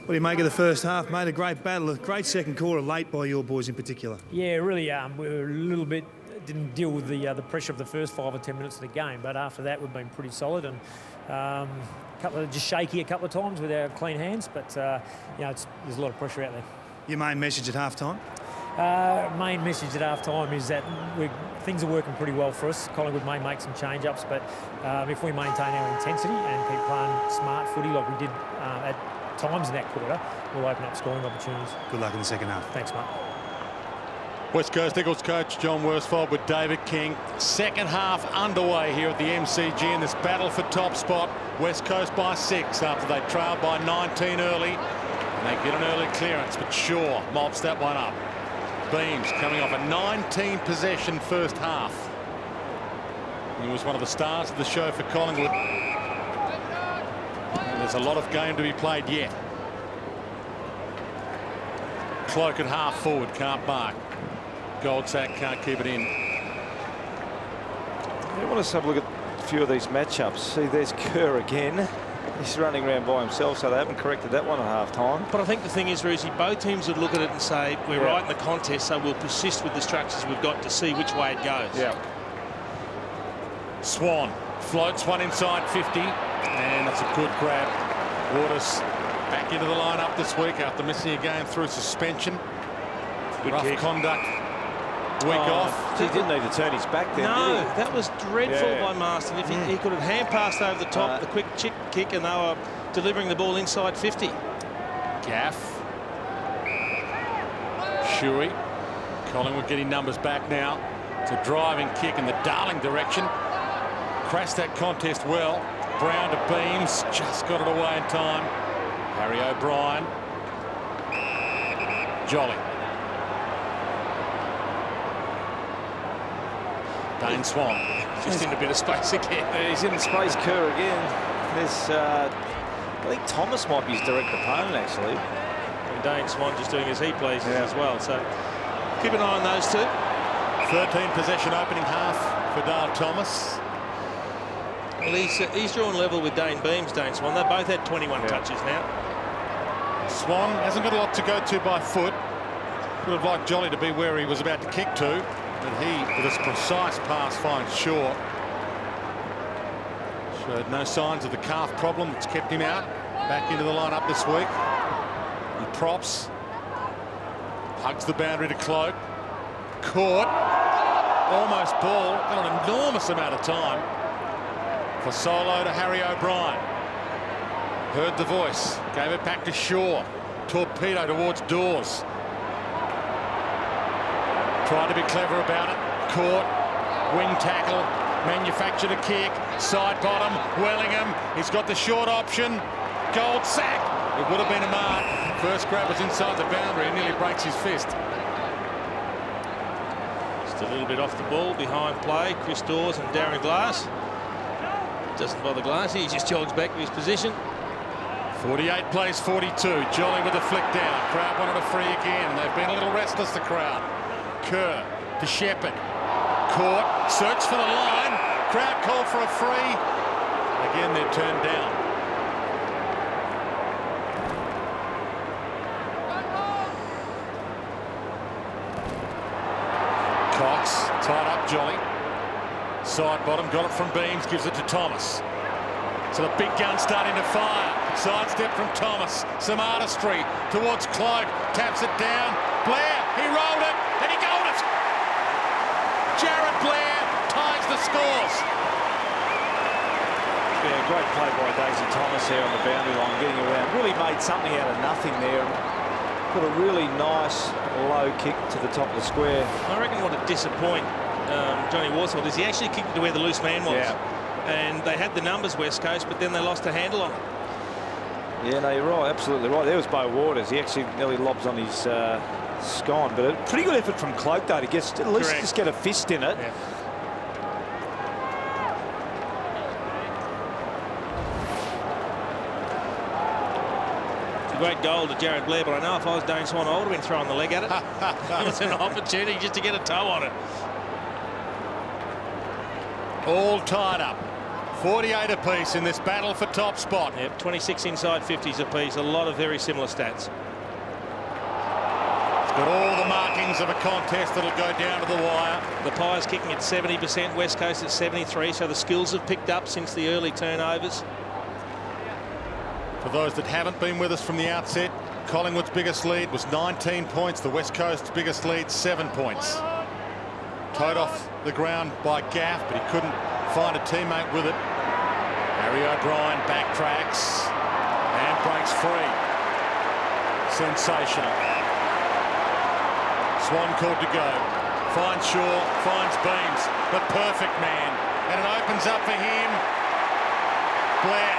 What do you make of the first half, mate? A great battle, a great second quarter, late by your boys in particular. Yeah, really. We were a little bit didn't deal with the pressure of the first 5 or 10 minutes of the game, but after that we've been pretty solid and a couple of just shaky a couple of times with our clean hands. But there's a lot of pressure out there. Your main message at half-time? Main message at half-time is that things are working pretty well for us. Collingwood may make some change-ups, but if we maintain our intensity and keep playing smart footy like we did at times in that quarter, we'll open up scoring opportunities. Good luck in the second half. Thanks, mate. West Coast Eagles coach John Worsfold with David King. Second half underway here at the MCG in this battle for top spot. West Coast by 6 after they trailed by 19 early. And they get an early clearance, but Shaw mops that one up. Beams coming off a 19 possession first half. He was one of the stars of the show for Collingwood. And there's a lot of game to be played yet. Cloak at half forward, can't mark. Goldsack can't keep it in. I want to have a look at a few of these matchups. See, there's Kerr again. He's running around by himself, so they haven't corrected that one at half-time. But I think the thing is, Roosy, both teams would look at it and say, we're right in the contest, so we'll persist with the structures we've got to see which way it goes. Yeah. Swan floats one inside 50, and that's a good grab. Waters back into the lineup this week after missing a game through suspension. Good rough kick. conduct. Week off. He didn't need to turn his back then, No, did he? that was dreadful by Marston. If he could have hand passed over the top, the quick kick, and they were delivering the ball inside 50. Gaff. Shuey. Collingwood getting numbers back now. It's a driving kick in the Darling direction. Crashed that contest well. Brown to Beams. Just got it away in time. Harry O'Brien. Jolly. Dane Swan. Just in a bit of space again. He's in space, Kerr again. There's, I think Thomas might be his direct opponent, actually. And Dane Swan just doing as he pleases as well. So keep an eye on those two. 13 possession opening half for Dale Thomas. Well, he's drawn level with Dane Beams, Dane Swan. They both had 21 touches now. Swan hasn't got a lot to go to by foot. Would have liked Jolly to be where he was about to kick to, but he, with his precise pass, finds short. Showed no signs of the calf problem that's kept him out. Back into the lineup this week. And Props hugs the boundary to Cloak. Caught. Almost ball. Got an enormous amount of time for solo to Harry O'Brien. Heard the voice. Gave it back to Shaw. Torpedo towards Dawes. Tried to be clever about it. Caught. Wing tackle. Manufactured a kick. Side bottom. Wellingham. He's got the short option. Goldsack. It would have been a mark. First grab was inside the boundary and nearly breaks his fist. Just a little bit off the ball, behind play. Chris Dawes and Darren Glass. Doesn't bother Glass. He just jogs back to his position. 48 plays 42. Jolly with a flick down. Crowd wanted a free again. They've been a little restless, the crowd. Kerr to Shepherd. Caught. Search for the line. Crowd called for a free. Again, they're turned down. Cox tied up Jolly. Side bottom, got it from Beams, gives it to Thomas. So the big gun starting to fire. Sidestep from Thomas. Some artistry towards Cloak. Taps it down. Blair, he rolled it and he goaled it. Jared Blair ties the scores. Yeah, great play by Daisy Thomas here on the boundary line, getting around. Really made something out of nothing there. Put a really nice low kick to the top of the square. I reckon what would disappoint Johnny Worsfold is he actually kicked it to where the loose man was. Yeah. And they had the numbers, West Coast, but then they lost a handle on it. Yeah, no, you're right, absolutely right. There was Beau Waters. He actually nearly lobs on his scone, but a pretty good effort from Cloak, though, to get at least just get a fist in it. Yeah. It's a great goal to Jared Blair, but I know if I was Dane Swan, I would have been throwing the leg at it. It was an opportunity just to get a toe on it. All tied up. 48 apiece in this battle for top spot. Yep, 26 inside 50s apiece. A lot of very similar stats. Got all the markings of a contest that'll go down to the wire. The Pies kicking at 70%, West Coast at 73%, so the skills have picked up since the early turnovers. For those that haven't been with us from the outset, Collingwood's biggest lead was 19 points. The West Coast's biggest lead, 7 points. Towed off the ground by Gaff, but he couldn't find a teammate with it. Harry O'Brien backtracks and breaks free. Sensational. Swan called to go. Finds Shaw, finds Beams, the perfect man. And it opens up for him. Blair,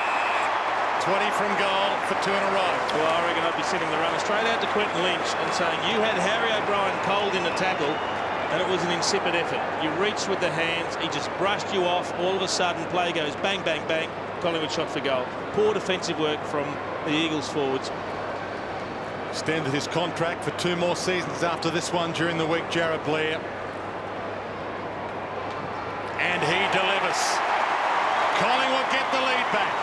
20 from goal for 2 in a row. Well, I reckon I'd be sending the runner straight out to Quentin Lynch and saying, you had Harry O'Brien cold in the tackle, and it was an insipid effort. You reached with the hands, he just brushed you off. All of a sudden, play goes bang, bang, bang. Collingwood shot for goal. Poor defensive work from the Eagles forwards. Extended his contract for 2 more seasons after this one during the week, Jarrod Blair. And he delivers. Collingwood get the lead back.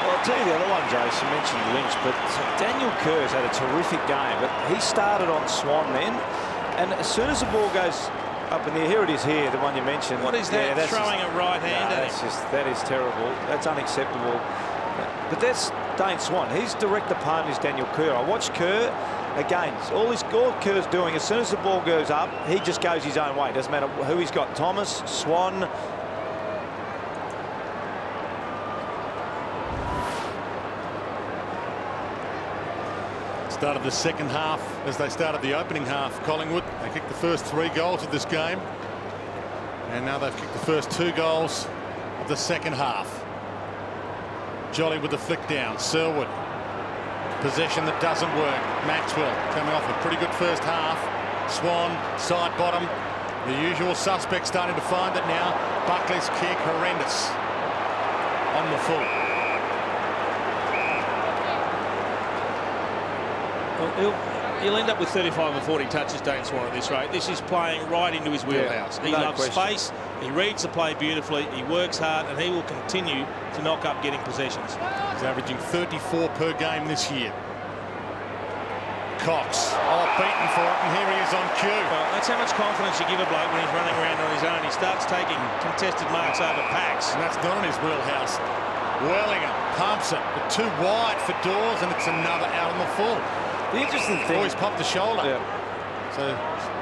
Well, I'll tell you the other one, Jace, you mentioned Lynch, but Daniel Kerr's had a terrific game, but he started on Swan then, and as soon as the ball goes up in the air, here it is here, the one you mentioned. What is that? Yeah, Throwing a right hand at him. That is terrible. That's unacceptable. But that's Dane Swan. His direct opponent is Daniel Kerr. I watched Kerr again. All Kerr's doing, as soon as the ball goes up, he just goes his own way. Doesn't matter who he's got. Thomas, Swan. Started the second half as they started the opening half. Collingwood, they kicked the first 3 goals of this game, and now they've kicked the first 2 goals of the second half. Jolly with the flick down. Selwood, possession that doesn't work. Maxwell coming off a pretty good first half. Swan, side bottom. The usual suspects starting to find it now. Buckley's kick, horrendous. On the full. Well, he'll end up with 35 or 40 touches, Dane Swan, at this rate. This is playing right into his wheelhouse. He loves space, he reads the play beautifully, he works hard, and he will continue to knock up getting possessions. He's averaging 34 per game this year. Cox, beaten for it, and here he is on cue. Well, that's how much confidence you give a bloke when he's running around on his own. He starts taking contested marks over packs. And that's not in his wheelhouse. Wellingham pumps it, but too wide for Dawes, and it's another out on the full. The interesting thing... Oh, he's popped the shoulder. Yeah. So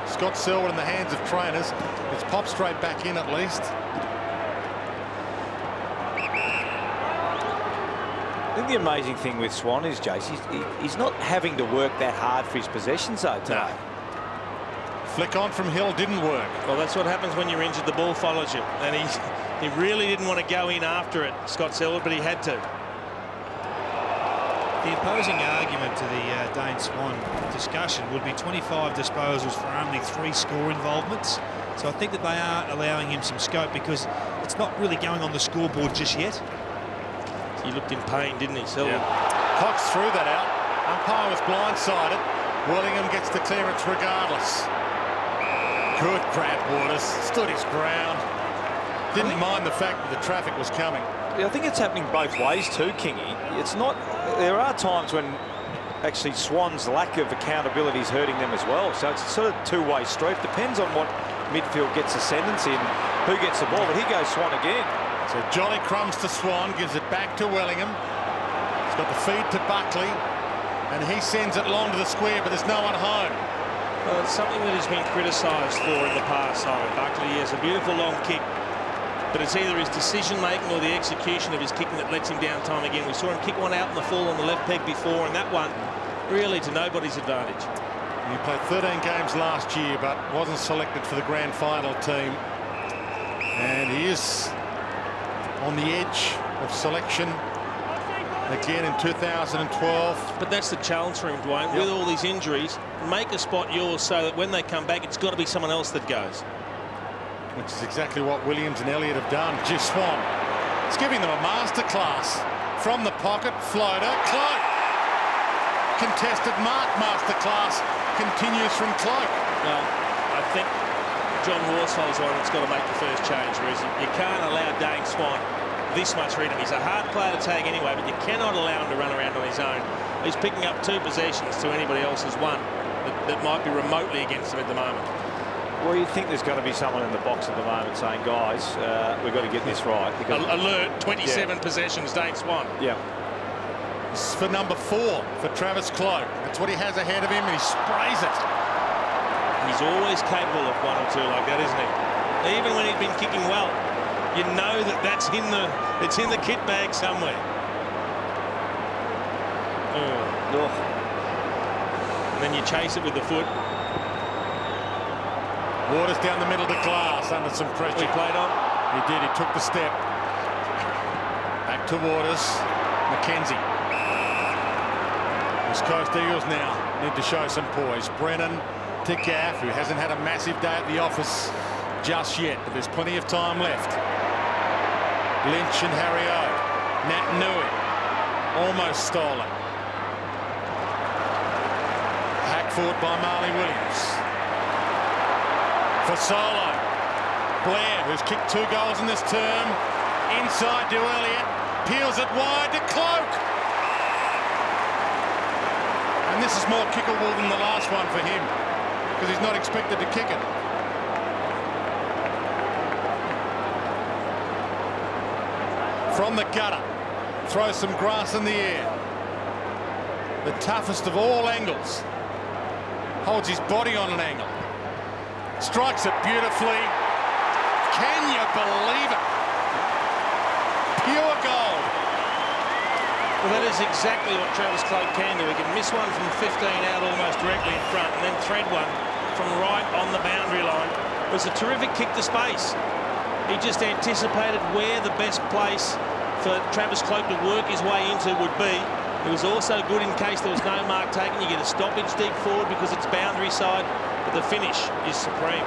Scott Selwood in the hands of trainers. It's popped straight back in at least. I think the amazing thing with Swan is, Jace, he's not having to work that hard for his possessions, though, today. No. Flick on from Hill didn't work. Well, that's what happens when you're injured. The ball follows you. And he really didn't want to go in after it, Scott Selwood, but he had to. The opposing argument to the Dane Swan discussion would be 25 disposals for only 3 score involvements. So I think that they are allowing him some scope because it's not really going on the scoreboard just yet. He looked in pain, didn't he, Selwood? Yeah. Cox threw that out. Umpire was blindsided. Wellingham gets the clearance regardless. Good grab, Waters. Stood his ground. Didn't mind the fact that the traffic was coming. I think it's happening both ways too, Kingy. It's not... There are times when actually Swan's lack of accountability is hurting them as well. So it's sort of two-way street. Depends on what midfield gets ascendancy and who gets the ball. But here goes Swan again. So Jolly crumbs to Swan, gives it back to Wellingham. He's got the feed to Buckley, and he sends it long to the square, but there's no one home. Well, it's something that has been criticised for in the past, Simon Buckley. He has a beautiful long kick, but it's either his decision-making or the execution of his kicking that lets him down time again. We saw him kick one out in the full on the left peg before, and that one really to nobody's advantage. He played 13 games last year, but wasn't selected for the grand final team. And he is on the edge of selection again in 2012. But that's the challenge for him, Dwayne. With all these injuries, make a spot yours so that when they come back, it's got to be someone else that goes. Which is exactly what Williams and Elliott have done. Just Swan. It's giving them a masterclass. From the pocket, floater, Cloak. Contested mark masterclass continues from Cloak. Well, I think John Worsfold's one that's got to make the first change, whereas you can't allow Dane Swan this much freedom. He's a hard player to tag anyway, but you cannot allow him to run around on his own. He's picking up 2 possessions to anybody else's 1 that might be remotely against him at the moment. Well, you'd think there's got to be someone in the box at the moment saying, guys, we've got to get this right. Because Alert, 27 possessions, Dane Swan. Yeah. This is for number 4 for Travis Cloke. That's what he has ahead of him, and he sprays it. He's always capable of 1 or 2 like that, isn't he? Even when he's been kicking well, you know that it's in the kit bag somewhere. Oh. And then you chase it with the foot. Waters down the middle to Glass under some pressure. He played on. He did. He took the step. Back to Waters. McKenzie. West Coast Eagles now need to show some poise. Brennan to Gaff, who hasn't had a massive day at the office just yet, but there's plenty of time left. Lynch and Harry O. Nat Nui almost stolen. Hackford by Marley Williams. For Solo. Blair, who's kicked 2 goals in this term. Inside to Elliott. Peels it wide to Cloke. And this is more kickable than the last one for him, because he's not expected to kick it. From the gutter. Throws some grass in the air. The toughest of all angles. Holds his body on an angle. Strikes it beautifully. Can you believe it? Pure gold. Well, that is exactly what Travis Cloke can do. He can miss one from 15 out almost directly in front and then thread one from right on the boundary line. It was a terrific kick to space. He just anticipated where the best place for Travis Cloke to work his way into would be. It was also good in case there was no mark taken. You get a stoppage deep forward because it's boundary side, but the finish is supreme.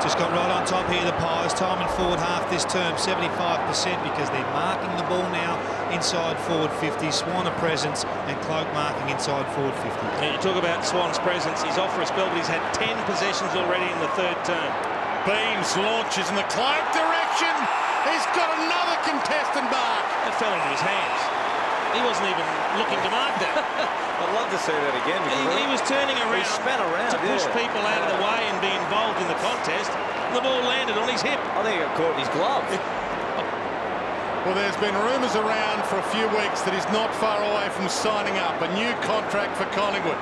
Just got right on top here, the Pies. Time in forward half this term, 75%, because they're marking the ball now inside forward 50. Swan a presence and Cloke marking inside forward 50. Now you talk about Swan's presence. He's off for a spell, but he's had 10 possessions already in the 3rd term. Beams launches in the Cloke direction. He's got another contestant mark. That fell into his hands. He wasn't even looking to mark that. I'd love to see that again. He was turning around, He span around to push people out of the way and be involved in the contest. The ball landed on his hip. I think it got caught in his glove. Well, there's been rumours around for a few weeks that he's not far away from signing up a new contract for Collingwood.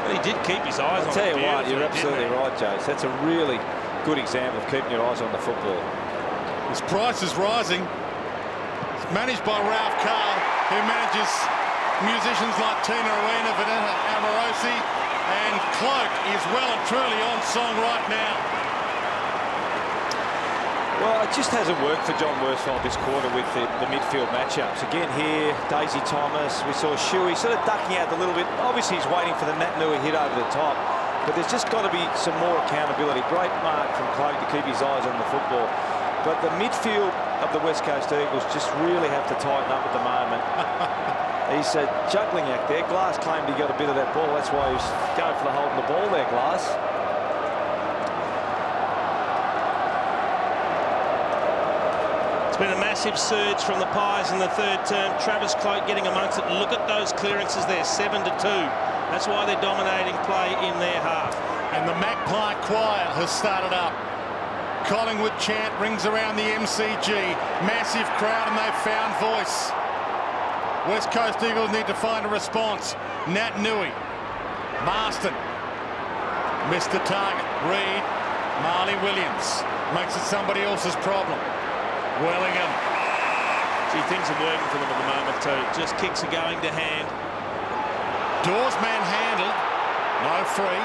But he did keep his eyes on it. I'll tell you what, you're beautifully, absolutely right, Jace. That's a really good example of keeping your eyes on the football. His price is rising. It's managed by Ralph Carl, who manages musicians like Tina Arena, Vanessa Amorosi, and Cloke is well and truly on song right now. Well, it just hasn't worked for John Worsfold this quarter with the midfield matchups. Again here, Daisy Thomas, we saw Shuey sort of ducking out a little bit. Obviously he's waiting for the Nat Nui hit over the top, but there's just got to be some more accountability. Great mark from Cloke to keep his eyes on the football. But the midfield of the West Coast Eagles just really have to tighten up at the moment. He's a juggling act there. Glass claimed he got a bit of that ball. That's why he was going for the holding the ball there, Glass. It's been a massive surge from the Pies in the 3rd term. Travis Cloke getting amongst it. Look at those clearances there, 7-2. That's why they're dominating play in their half. And the Magpie Choir has started up. Collingwood chant rings around the MCG. Massive crowd and they've found voice. West Coast Eagles need to find a response. Nat Nui. Marston. Missed the target. Reed. Marley Williams. Makes it somebody else's problem. Wellingham. See, things are working for them at the moment too. Just kicks are going to hand. Dawes manhandled. No free.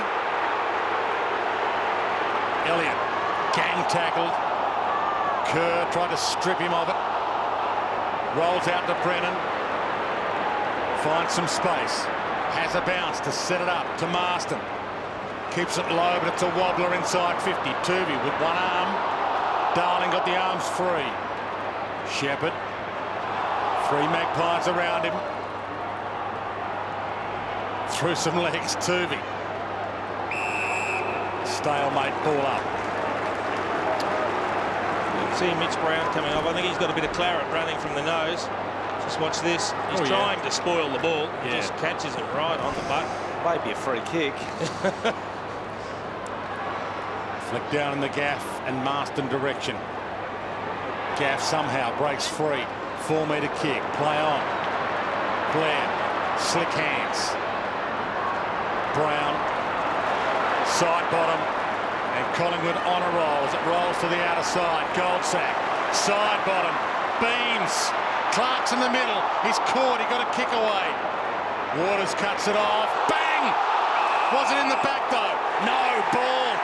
Elliott. Gang tackled. Kerr tried to strip him of it. Rolls out to Brennan. Finds some space. Has a bounce to set it up to Marston. Keeps it low, but it's a wobbler inside 50. Tuvey with one arm. Darling got the arms free. Shepherd. 3 Magpies around him. Through some legs, Tuvey. Stalemate ball up. You can see Mitch Brown coming up. I think he's got a bit of claret running from the nose. Just watch this. He's trying to spoil the ball. He just catches it right on the butt. Maybe a free kick. Flick down in the gaff and Marston direction. Gaff somehow breaks free. 4-metre kick. Play on. Blair. Slick hands. Brown. Side bottom. And Collingwood on a roll as it rolls to the outer side. Goldsack. Side bottom. Beams. Clark's in the middle. He's caught. He got a kick away. Waters cuts it off. Bang! Wasn't in the back though. No ball.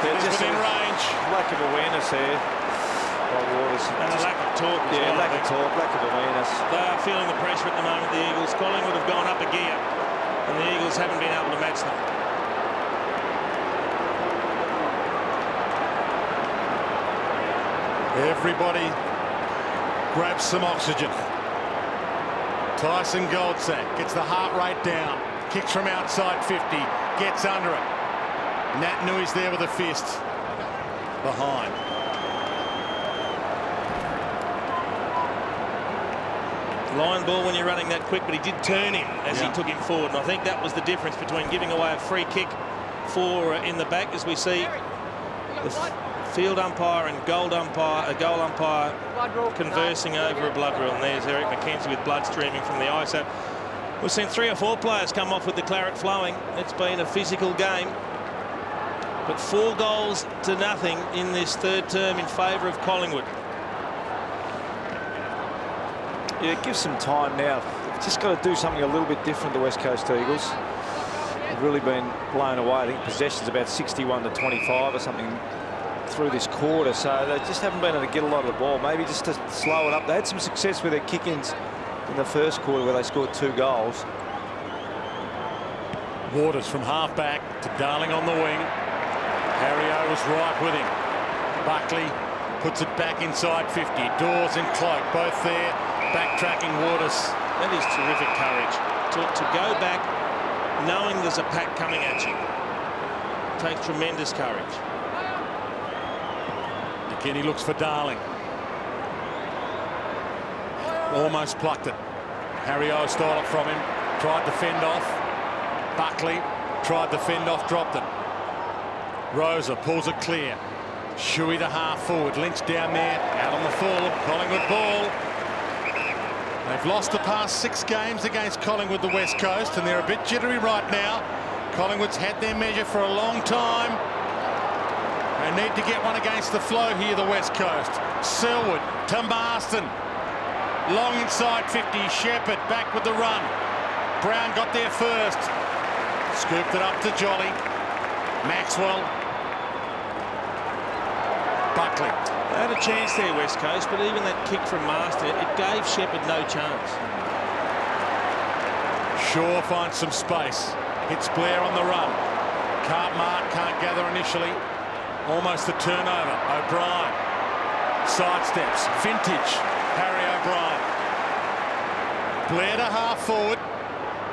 Just within range. Lack of awareness here by Waters. And a lack of talk. Yeah, lack of talk, lack of awareness. They are feeling the pressure at the moment, the Eagles. Collingwood have gone up a gear, and the Eagles haven't been able to match them. Everybody grabs some oxygen. Tyson Goldsack gets the heart rate down. Kicks from outside 50. Gets under it. Nat Nui's there with a fist. Behind. Line ball when you're running that quick, but he did turn him as he took him forward. And I think that was the difference between giving away a free kick for in the back, as we see the field umpire and goal umpire conversing over a blood rule. And there's Eric McKenzie with blood streaming from the eye. So we've seen 3 or 4 players come off with the claret flowing. It's been a physical game. But 4 goals to nothing in this third term in favour of Collingwood. Yeah, give some time now. They've just got to do something a little bit different, the West Coast Eagles. They've really been blown away. I think possession's about 61 to 25 or something through this quarter, so they just haven't been able to get a lot of the ball. Maybe just to slow it up. They had some success with their kick-ins in the first quarter where they scored 2 goals. Waters from half-back to Darling on the wing. Harrio was right with him. Buckley puts it back inside 50. Dawes and Cloak both there. Backtracking Waters. That is terrific courage. To go back knowing there's a pack coming at you. Takes tremendous courage. Again, he looks for Darling. Almost plucked it. Harrio stole it from him. Tried to fend off. Buckley tried to fend off, dropped it. Rosa pulls it clear. Shuey the half forward. Lynch down there. Out on the full. Collingwood ball. They've lost the past 6 games against Collingwood, the West Coast, and they're a bit jittery right now. Collingwood's had their measure for a long time. They need to get one against the flow here, the West Coast. Selwood to Marston. Long inside 50. Shepherd back with the run. Brown got there first. Scooped it up to Jolly. Maxwell. Buckley. They had a chance there, West Coast, but even that kick from Marston, it gave Shepherd no chance. Shaw finds some space. Hits Blair on the run. Can't mark, can't gather initially. Almost a turnover. O'Brien. Sidesteps. Vintage. Harry O'Brien. Blair to half forward.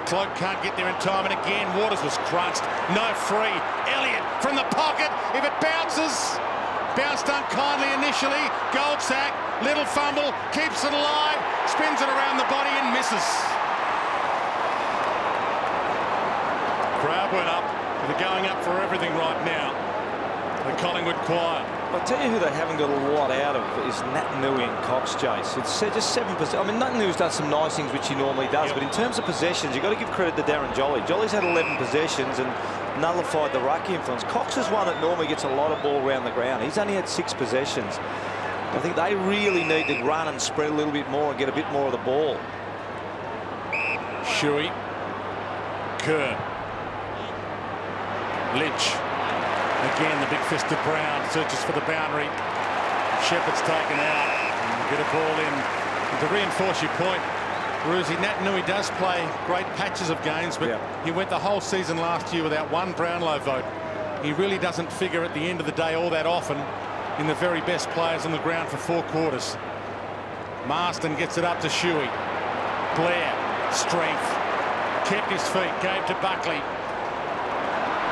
Cloak can't get there in time, and again Waters was crunched. No free. Elliott from the pocket. If it bounces. Bounced unkindly initially. Goldsack, little fumble, keeps it alive, spins it around the body and misses. Crowd went up. They're going up for everything right now. The Collingwood choir. I'll tell you who they haven't got a lot out of is Nat Nui and Cox, Jace. It's just 7%. I mean, Nat Nui's done some nice things, which he normally does, but in terms of possessions, you've got to give credit to Darren Jolly. Jolly's had 11 possessions and nullified the ruck influence. Cox is one that normally gets a lot of ball around the ground. He's only had 6 possessions. I think they really need to run and spread a little bit more and get a bit more of the ball. Shuey. Kerr. Lynch. Again, the big fist of Brown searches for the boundary. Shepherd's taken out. And get a ball in. And to reinforce your point, Brucey, Natanui does play great patches of games, but he went the whole season last year without one Brownlow vote. He really doesn't figure at the end of the day all that often in the very best players on the ground for 4 quarters. Marston gets it up to Shuey. Blair, strength, kept his feet, gave to Buckley.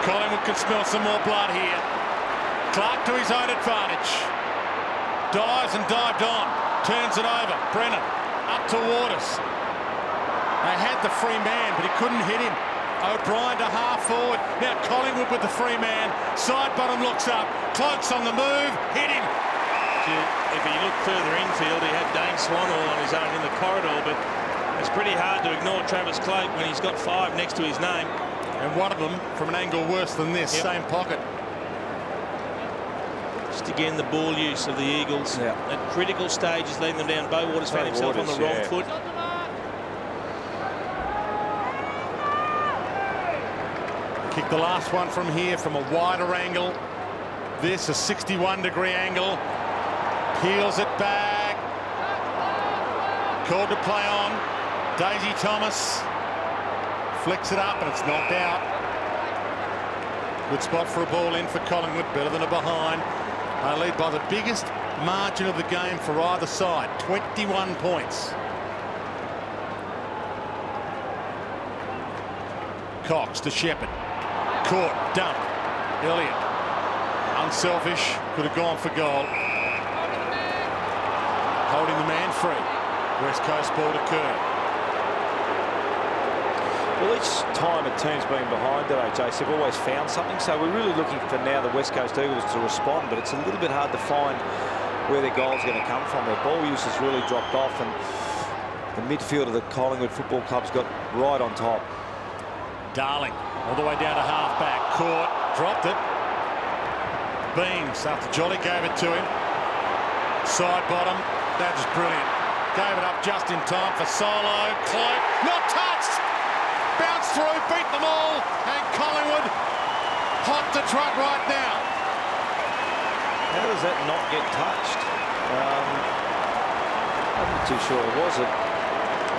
Collingwood can smell some more blood here. Clark to his own advantage. Dives and dived on. Turns it over. Brennan up to Waters. They had the free man, but he couldn't hit him. O'Brien to half forward. Now Collingwood with the free man. Side bottom looks up. Cloak's on the move. Hit him. If he looked further infield, he had Dane Swan all on his own in the corridor, but it's pretty hard to ignore Travis Cloak when he's got 5 next to his name. And one of them from an angle worse than this, same pocket. Just again the ball use of the Eagles at critical stages, leading them down. Bo Waters found himself on the wrong foot. Kick the last one from here from a wider angle. This a 61-degree angle. Peels it back. Called to play on. Daisy Thomas flicks it up and it's knocked out. Good spot for a ball in for Collingwood, better than a behind. They lead by the biggest margin of the game for either side, 21 points. Cox to Shepherd. Caught, dumped. Elliott. Unselfish, could have gone for goal. Holding the man free. West Coast ball to Kerr. Well, each time a team's been behind today, Jace, they've always found something. So we're really looking for now the West Coast Eagles to respond, but it's a little bit hard to find where their goal's going to come from. Their ball use has really dropped off, and the midfield of the Collingwood Football Club's got right on top. Darling, all the way down to half-back. Caught, dropped it. Beams after Jolly gave it to him. Side bottom, that was brilliant. Gave it up just in time for Solo. Cloak, not touched! Bounced through, beat them all, and Collingwood hot to trot right now. How does that not get touched? I'm not too sure. Was it?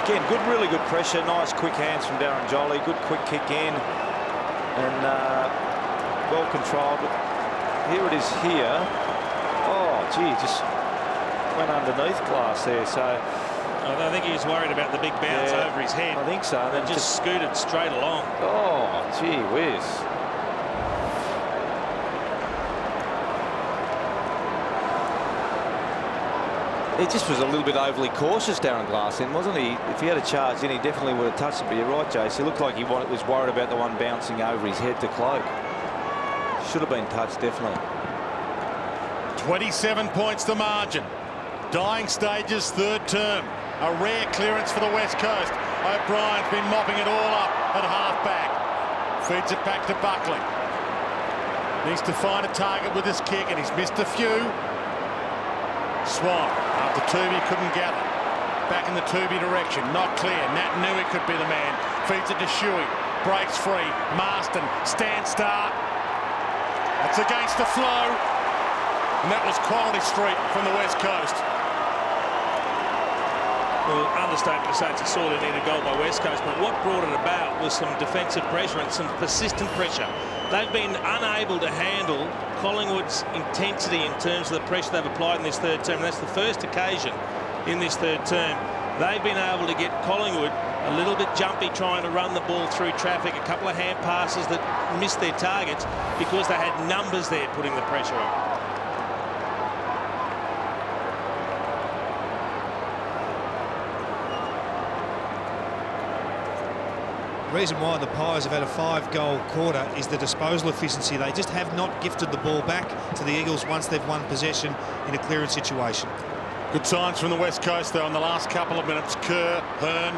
Again, good, really good pressure. Nice quick hands from Darren Jolly. Good quick kick in, and well controlled. But here it is here. Oh, gee, just went underneath glass there. So I think he was worried about the big bounce over his head. I think so. And just scooted straight along. Oh, gee whiz. He just was a little bit overly cautious, Darren Glassend, wasn't he? If he had a charge in, he definitely would have touched it. But you're right, Jace. He looked like he was worried about the one bouncing over his head to Cloak. Should have been touched, definitely. 27 points the margin. Dying stages, third term. A rare clearance for the West Coast. O'Brien's been mopping it all up at half-back. Feeds it back to Buckley. Needs to find a target with this kick, and he's missed a few. Swan, after Tooby couldn't gather. Back in the Tooby direction, not clear. Natanui could be the man. Feeds it to Shuey. Breaks free. Marston, stand start. That's against the flow. And that was quality street from the West Coast. Well, understatement to say it's a sorely needed goal by West Coast, but what brought it about was some defensive pressure and some persistent pressure. They've been unable to handle Collingwood's intensity in terms of the pressure they've applied in this third term. And that's the first occasion in this third term they've been able to get Collingwood a little bit jumpy trying to run the ball through traffic, a couple of hand passes that missed their targets because they had numbers there putting the pressure on. The reason why the Pies have had a 5-goal quarter is the disposal efficiency. They just have not gifted the ball back to the Eagles once they've won possession in a clearance situation. Good signs from the West Coast, though, in the last couple of minutes. Kerr, Hearn,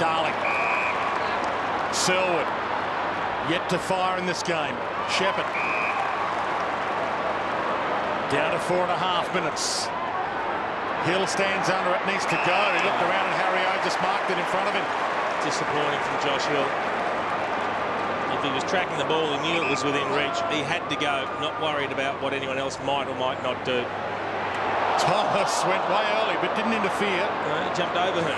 Darling. Selwood, yet to fire in this game. Shepherd. Down to 4.5 minutes. Hill stands under it, needs to go. He looked around and Harry O just marked it in front of him. Disappointing from Josh Hill. If he was tracking the ball, he knew it was within reach. He had to go, not worried about what anyone else might or might not do. Thomas went way early but didn't interfere. He jumped over her.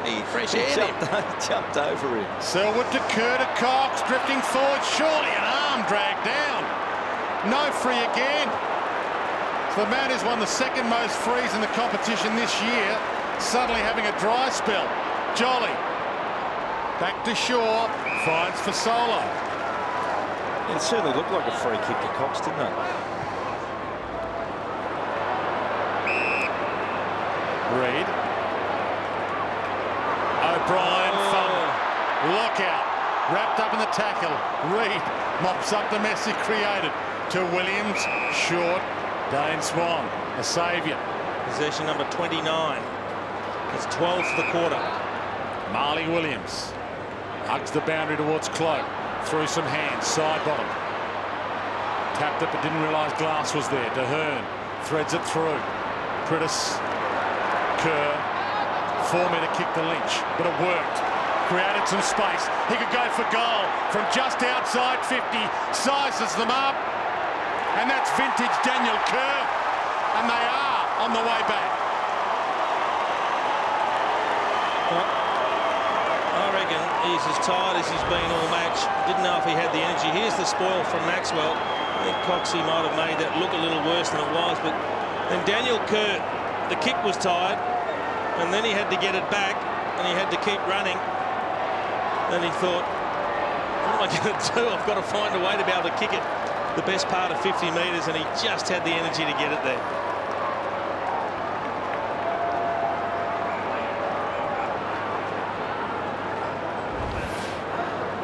he fresh aired him. Jumped over him. Selwood to Kerr to Cox, drifting forward. Surely an arm dragged down. No free again. So the man who's won the second most frees in the competition this year, suddenly having a dry spell. Jolly. Back to Shaw. Finds for Solo. It certainly looked like a free kick to Cox, didn't it? Reid. O'Brien, fumble. Look out. Wrapped up in the tackle. Reid mops up the mess he created. To Williams. Short. Dane Swan, a saviour. Possession number 29. It's 12 for the quarter. Marley Williams hugs the boundary towards Cloak. Through some hands. Side bottom. Tapped it but didn't realise Glass was there. De Hearn threads it through. Prittis. Kerr. 4-metre kick to Lynch, but it worked. Created some space. He could go for goal from just outside 50. Sizes them up. And that's vintage Daniel Kerr. And they are on the way back. I reckon he's as tired as he's been all match. Didn't know if he had the energy. Here's the spoil from Maxwell. I think Coxie might have made that look a little worse than it was. But then Daniel Kerr, the kick was tired. And then he had to get it back. And he had to keep running. Then he thought, what am I going to do? I've got to find a way to be able to kick it the best part of 50 metres, and he just had the energy to get it there.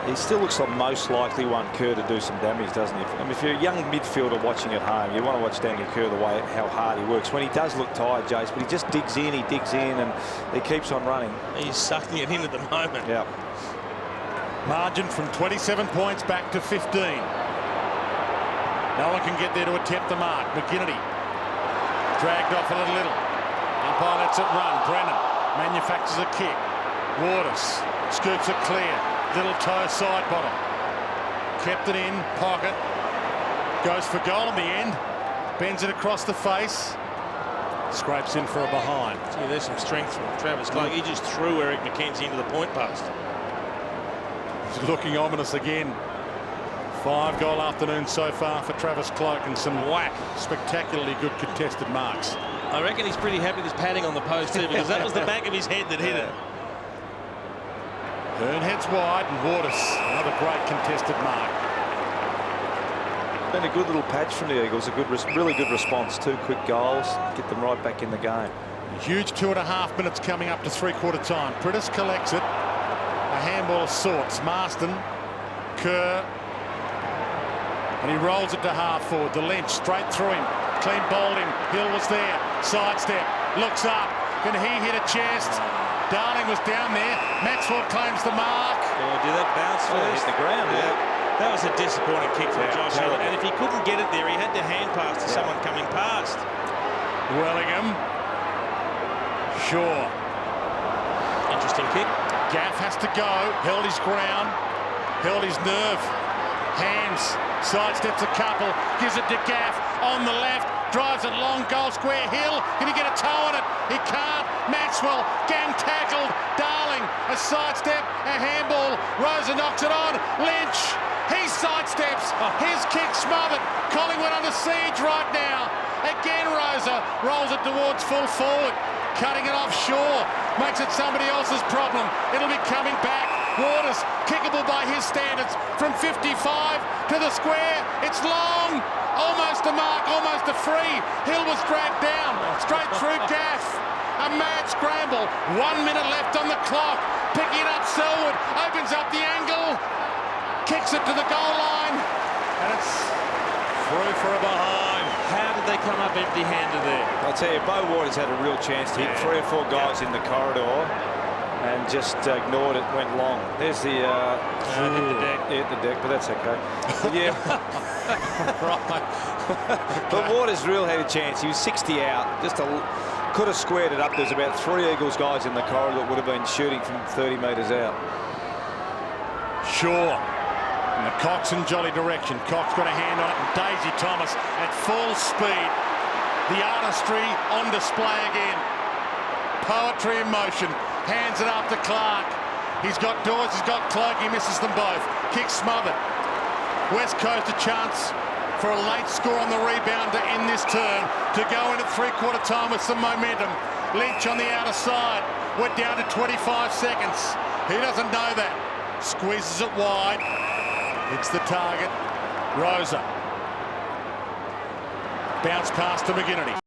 He still looks like most likely one, Kerr, to do some damage, doesn't he? I mean, if you're a young midfielder watching at home, you want to watch Daniel Kerr the way how hard he works. When he does look tired, Jace, but he just digs in, and he keeps on running. He's sucking it in at the moment. Yeah. Margin from 27 points back to 15. No one can get there to attempt the mark. McGinnity dragged off a little. Umpire lets it run. Brennan manufactures a kick. Waters scoops it clear. Little toe side bottom. Kept it in pocket. Goes for goal in the end. Bends it across the face. Scrapes in for a behind. Gee, there's some strength from Travis Cloak. He just threw Eric McKenzie into the point post. He's looking ominous again. 5-goal afternoon so far for Travis Cloak and some spectacularly good contested marks. I reckon he's pretty happy with his padding on the post too, because that was the back of his head that hit it. Hearn heads wide and Waters, another great contested mark. Been a good little patch from the Eagles. Really good response. 2 quick goals. Get them right back in the game. A huge 2.5 minutes coming up to three-quarter time. Prittis collects it. A handball of sorts. Marston, Kerr. And he rolls it to half forward. The Lynch straight through him. Clean bowled him. Hill was there. Sidestep. Looks up. Can he hit a chest? Darling was down there. Maxwell claims the mark. Oh, did that bounce first? Hit the ground. Yeah. That was a disappointing kick from Josh Hill. terrible. And if he couldn't get it there, he had to hand pass to someone coming past. Wellingham. Shaw. Interesting kick. Gaff has to go. Held his ground. Held his nerve. Hands. Sidesteps a couple. Gives it to Gaff on the left. Drives it long. Goal square. Hill. Can he get a toe on it? He can't. Maxwell. Gang tackled. Darling. A sidestep. A handball. Rosa knocks it on. Lynch. He sidesteps. His kick smothered. Collingwood under siege right now. Again Rosa rolls it towards full forward. Cutting it off Shaw. Makes it somebody else's problem. It'll be coming back. Waters, kickable by his standards, from 55 to the square. It's long, almost a mark, almost a free. Hill was dragged down, straight through Gaff. A mad scramble, 1 minute left on the clock. Picking it up, Selwood, opens up the angle, kicks it to the goal line, and it's through for a behind. How did they come up empty-handed there? I'll tell you, Bo Waters had a real chance to hit 3 or 4 guys in the corridor and just ignored it, went long. There's the... Hit the deck. Hit the deck, but that's okay. But yeah. Right. But Waters really had a chance. He was 60 out. Could have squared it up. There's about 3 Eagles guys in the corridor that would have been shooting from 30 metres out. Shaw. In the Cox and Jolly direction. Cox got a hand on it, and Daisy Thomas at full speed The artistry on display again. Poetry in motion. Hands it up to Clark. He's got Dawes, he's got Cloak, he misses them both. Kick smothered. West Coast a chance for a late score on the rebound to end this turn, to go in at three-quarter time with some momentum. Lynch on the outer side. We're down to 25 seconds. He doesn't know that. Squeezes it wide. It's the target. Rosa. Bounce pass to McGinnity.